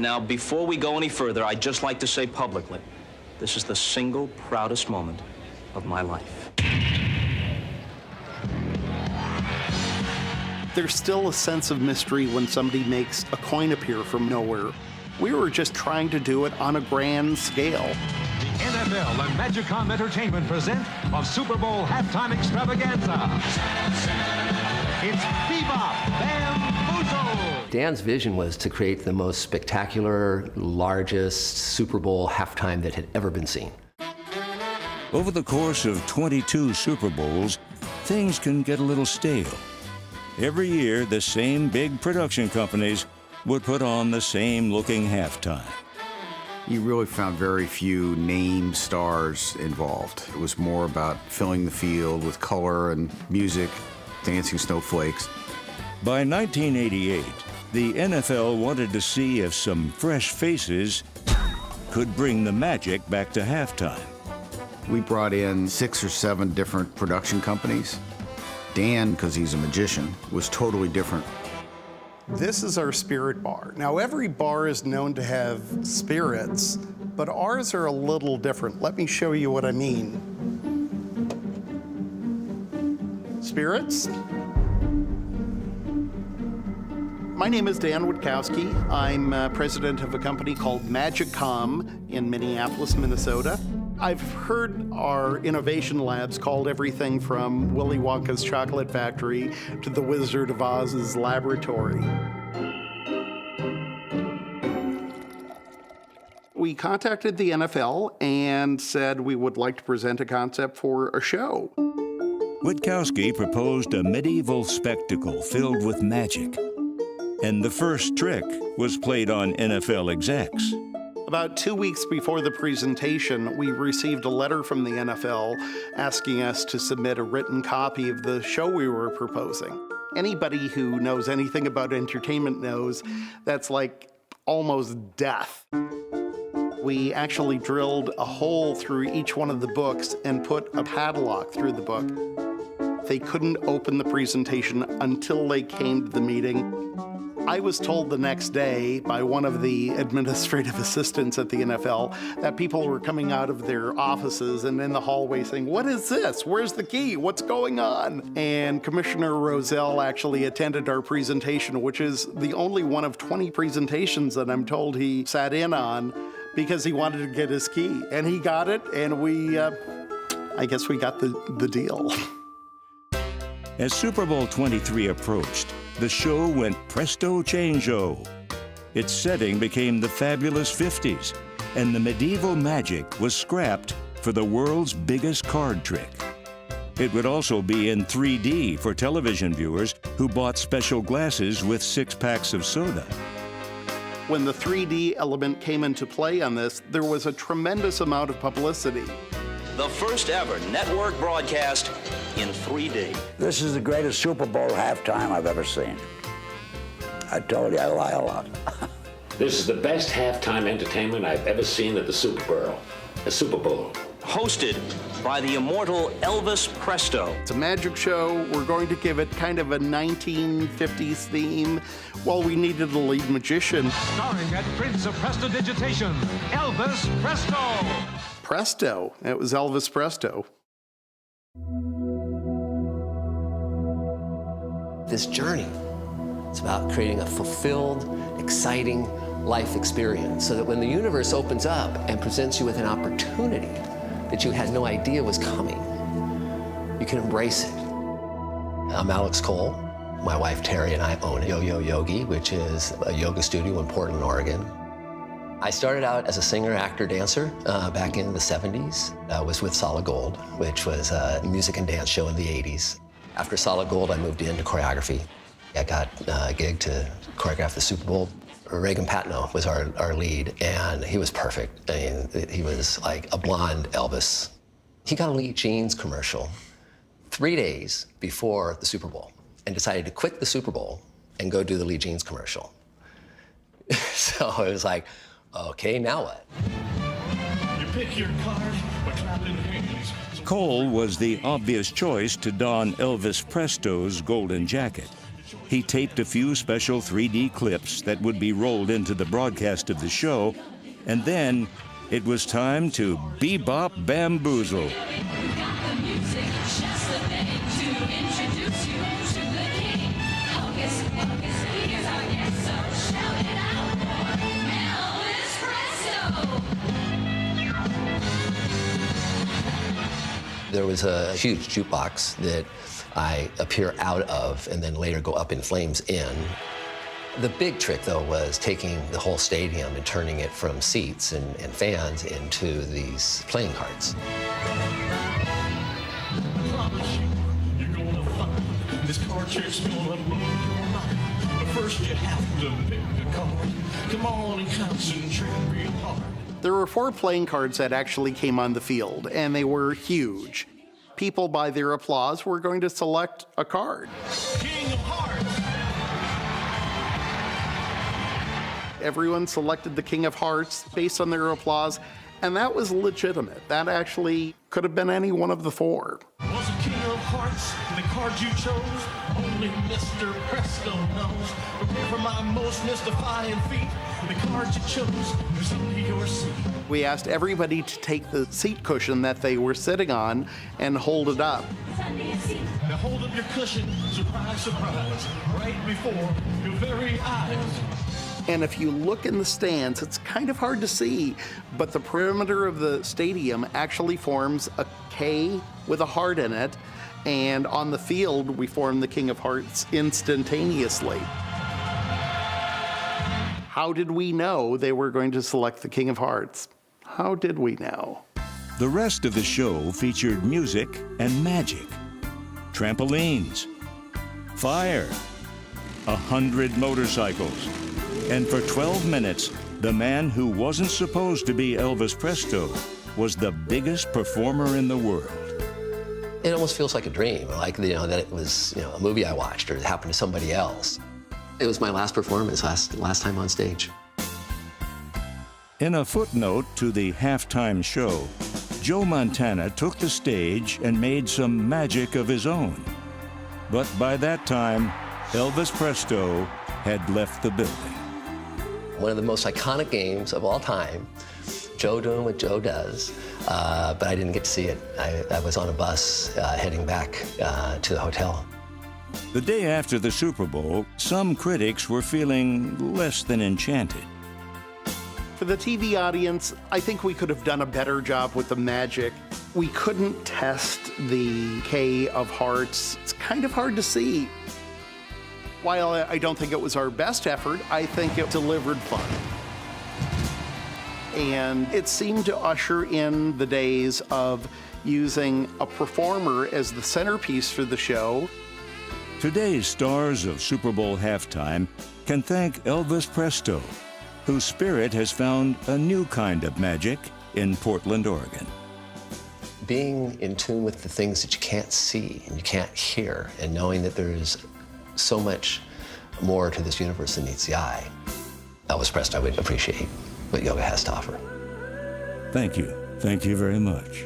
Now, before we go any further, I'd just like to say publicly, this is the single proudest moment of my life. There's still a sense of mystery when somebody makes a coin appear from nowhere. We were just trying to do it on a grand scale. The NFL and Magicom Entertainment present a Super Bowl halftime extravaganza. It's Bebop Bamboozle! Dan's vision was to create the most spectacular, largest Super Bowl halftime that had ever been seen. Over the course of 22 Super Bowls, things can get a little stale. Every year, the same big production companies would put on the same looking halftime. You really found very few name stars involved. It was more about filling the field with color and music, dancing snowflakes. By 1988, the NFL wanted to see if some fresh faces could bring the magic back to halftime. We brought in 6 or 7 different production companies. Dan, because he's a magician, was totally different. This is our spirit bar. Now, every bar is known to have spirits, but ours are a little different. Let me show you what I mean. Spirits? My name is Dan Witkowski. I'm president of a company called Magicom in Minneapolis, Minnesota. I've heard our innovation labs called everything from Willy Wonka's chocolate factory to the Wizard of Oz's laboratory. We contacted the NFL and said we would like to present a concept for a show. Witkowski proposed a medieval spectacle filled with magic. And the first trick was played on NFL execs. About 2 weeks before the presentation, we received a letter from the NFL asking us to submit a written copy of the show we were proposing. Anybody who knows anything about entertainment knows that's like almost death. We actually drilled a hole through each one of the books and put a padlock through the book. They couldn't open the presentation until they came to the meeting. I was told the next day by one of the administrative assistants at the NFL that people were coming out of their offices and in the hallway saying, "What is this? Where's the key? What's going on?" And Commissioner Rozelle actually attended our presentation, which is the only one of 20 presentations that I'm told he sat in on because he wanted to get his key. And he got it, and I guess we got the deal. As Super Bowl 23 approached, the show went presto changeo. Its setting became the fabulous 50s, and the medieval magic was scrapped for the world's biggest card trick. It would also be in 3D for television viewers who bought special glasses with 6 packs of soda. When the 3D element came into play on this, there was a tremendous amount of publicity. The first ever network broadcast in 3D. This is the greatest Super Bowl halftime I've ever seen. I told you I lie a lot. This is the best halftime entertainment I've ever seen at the Super Bowl. Hosted by the immortal Elvis Presto. It's a magic show. We're going to give it kind of a 1950s theme. Well, we needed a lead magician. Starring at Prince of Prestidigitation, Elvis Presto! Presto. It was Elvis Presto. This journey, it's about creating a fulfilled, exciting life experience so that when the universe opens up and presents you with an opportunity that you had no idea was coming, you can embrace it. I'm Alex Cole. My wife Terry and I own Yo-Yo Yogi, which is a yoga studio in Portland, Oregon. I started out as a singer, actor, dancer back in the 70s. I was with Solid Gold, which was a music and dance show in the 80s. After Solid Gold, I moved into choreography. I got a gig to choreograph the Super Bowl. Reagan Patno was our lead, and he was perfect. I mean, he was like a blonde Elvis. He got a Lee Jeans commercial 3 days before the Super Bowl and decided to quit the Super Bowl and go do the Lee Jeans commercial. So it was like, okay, now what? You pick your card by clapping hands. Cole was the obvious choice to don Elvis Presto's golden jacket. he taped a few special 3D clips that would be rolled into the broadcast of the show, and then it was time to bebop bamboozle. There was a huge jukebox that I appear out of and then later go up in flames in. The big trick, though, was taking the whole stadium and turning it from seats and fans into these playing cards. You're gonna find this card trick's gonna blow your mind. But first you have to pick a card. Come on and concentrate real hard. There were 4 playing cards that actually came on the field, and they were huge. People, by their applause, were going to select a card. King of Hearts. Everyone selected the King of Hearts based on their applause, and that was legitimate. That actually could have been any one of the 4. Was a King of Hearts the card you chose? Only Mr. Presto knows. Prepare for my most mystifying feat. The card you chose was under your seat. We asked everybody to take the seat cushion that they were sitting on and hold it up. Now hold up your cushion, surprise, surprise, right before your very eyes. And if you look in the stands, it's kind of hard to see, but the perimeter of the stadium actually forms a K with a heart in it, and on the field, we formed the King of Hearts instantaneously. How did we know they were going to select the King of Hearts? How did we know? The rest of the show featured music and magic, trampolines, fire, 100 motorcycles, and for 12 minutes, the man who wasn't supposed to be Elvis Presto was the biggest performer in the world. It almost feels like a dream, like that it was a movie I watched or it happened to somebody else. It was my last performance, last time on stage. In a footnote to the halftime show, Joe Montana took the stage and made some magic of his own. But by that time, Elvis Presto had left the building. One of the most iconic games of all time, Joe doing what Joe does, but I didn't get to see it. I was on a bus heading back to the hotel. The day after the Super Bowl, some critics were feeling less than enchanted. For the TV audience, I think we could have done a better job with the magic. We couldn't test the K of Hearts. It's kind of hard to see. While I don't think it was our best effort, I think it delivered fun. And it seemed to usher in the days of using a performer as the centerpiece for the show. Today's stars of Super Bowl halftime can thank Elvis Presto, whose spirit has found a new kind of magic in Portland, Oregon. Being in tune with the things that you can't see and you can't hear, and knowing that there's so much more to this universe than meets the eye. Elvis Presto would appreciate what yoga has to offer. Thank you. Thank you very much.